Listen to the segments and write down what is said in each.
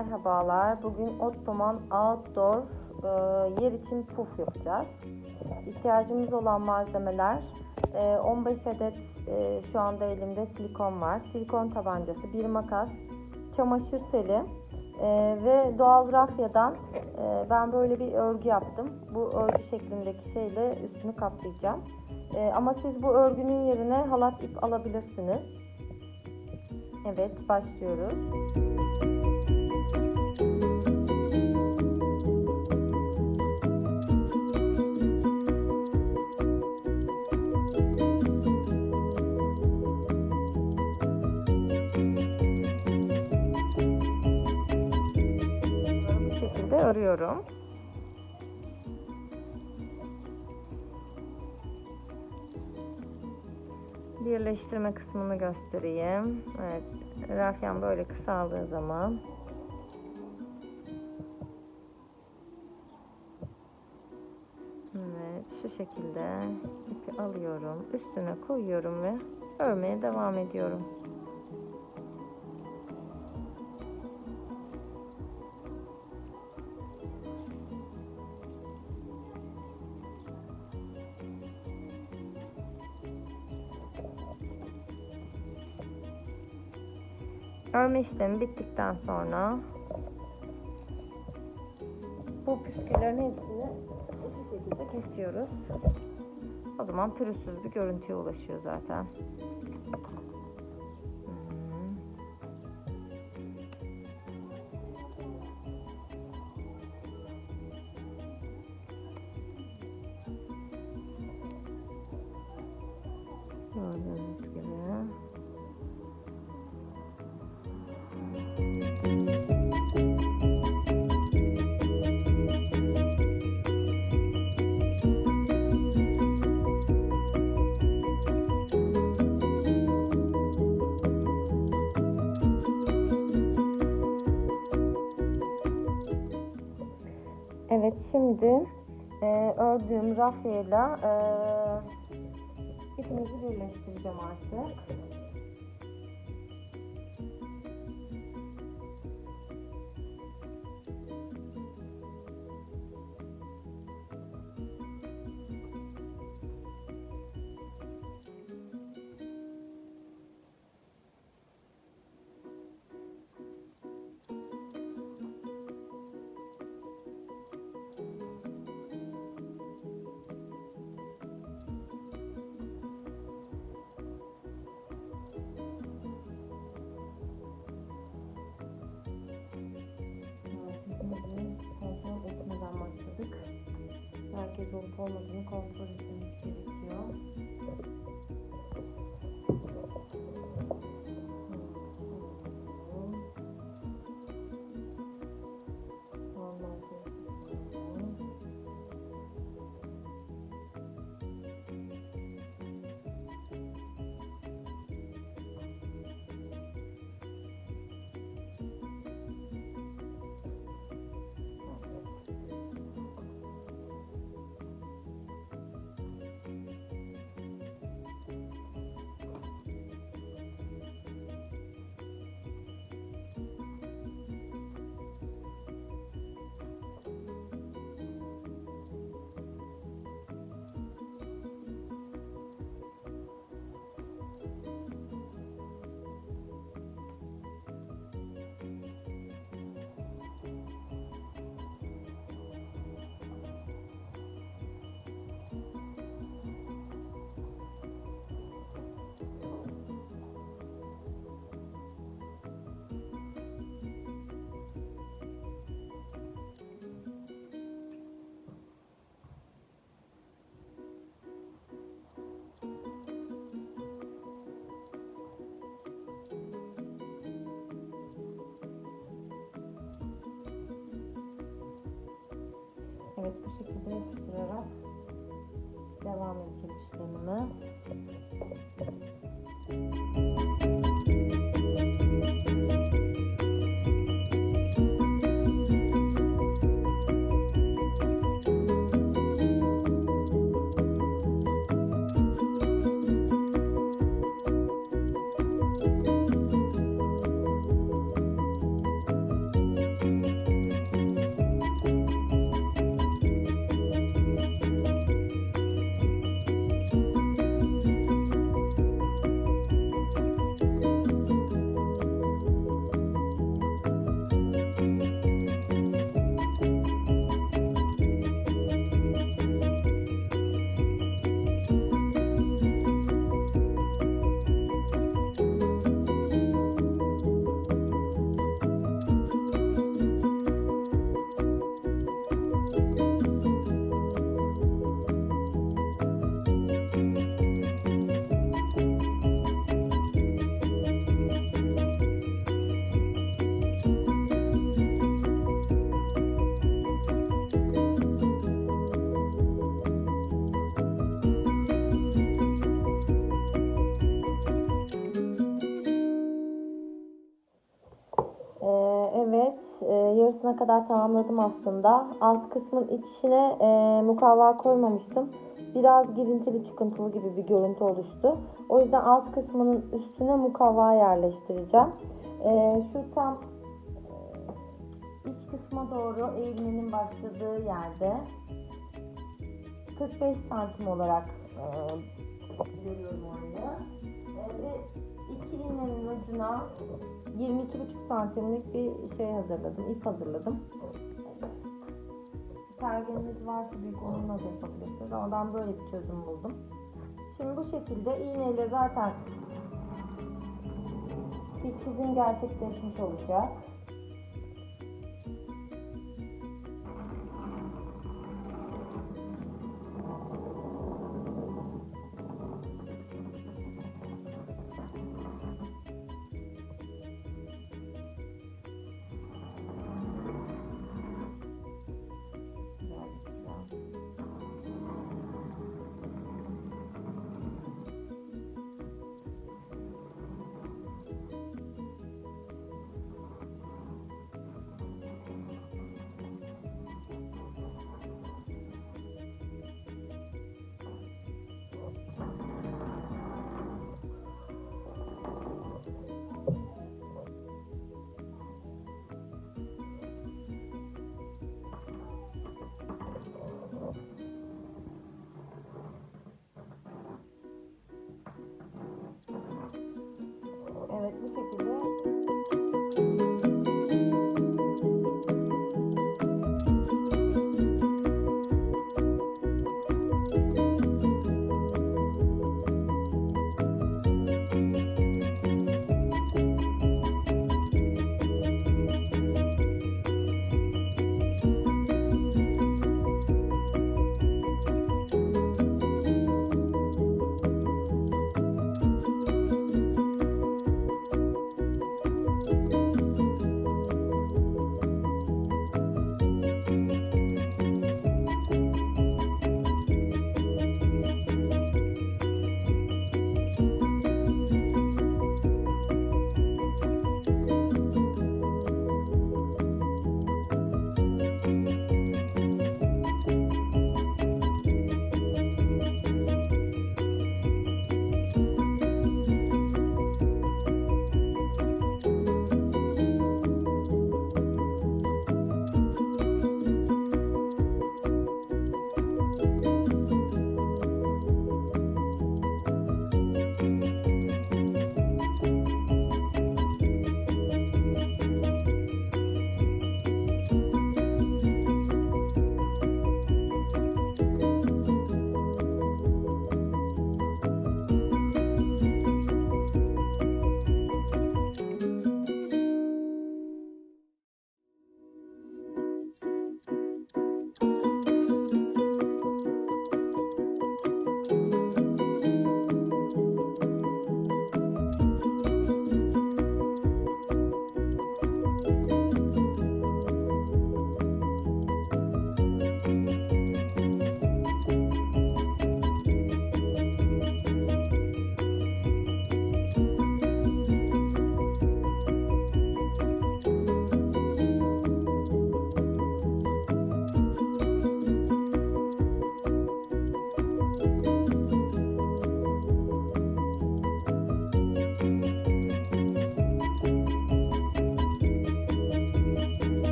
Merhabalar. Bugün Ottoman outdoor yer için puf yapacağız. İhtiyacımız olan malzemeler 15 adet şu anda elimde silikon var. Silikon tabancası, bir makas, çamaşır teli ve doğal rafyadan ben böyle bir örgü yaptım. Bu örgü şeklindeki şeyle üstünü kaplayacağım. Ama siz bu örgünün yerine halat ip alabilirsiniz. Evet, başlıyoruz. Bu şekilde örüyorum. Birleştirme kısmını göstereyim. Evet, rafyan böyle kısaldığı zaman evet, şu şekilde ipi alıyorum, üstüne koyuyorum ve örmeye devam ediyorum. Örme işlemi bittikten sonra bu püsküllerin hepsini şu şekilde kesiyoruz. O zaman pürüzsüz bir görüntüye ulaşıyor zaten. Gördüğünüz gibi. Evet, şimdi ördüğüm rafyayla ipimizi birleştireceğim artık. Herkes olup olmadığını kontrol etmemiz gerekiyor. Evet, bu şekilde yapıştırarak devam edeceğim işlemime. aşamasına kadar tamamladım aslında. Alt kısmın içine mukavva koymamıştım. Biraz girintili çıkıntılı gibi bir görüntü oluştu. O yüzden alt kısmının üstüne mukavva yerleştireceğim. Şu tam iç kısma doğru eğilmenin başladığı yerde 45 santim olarak görüyorum orayı. Ve iki iğnenin ucuna 22,5 santimlik bir şey hazırladım, ip hazırladım. Pergeniniz varsa büyük onunla da yapabilirsiniz ama ben böyle bir çözüm buldum. Şimdi bu şekilde iğneyle zaten bir çizim gerçekleşmiş olacak.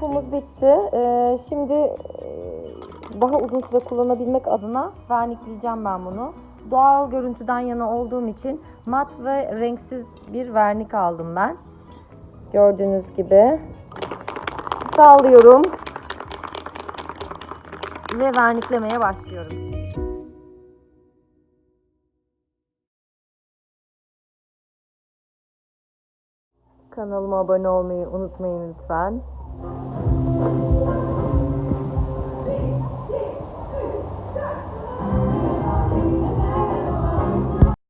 pufumuz bitti. Şimdi daha uzun süre kullanabilmek adına vernikleyeceğim ben bunu. Doğal görüntüden yana olduğum için mat ve renksiz bir vernik aldım ben. Gördüğünüz gibi. Sağlıyorum. Ve verniklemeye başlıyorum. Kanalıma abone olmayı unutmayın lütfen.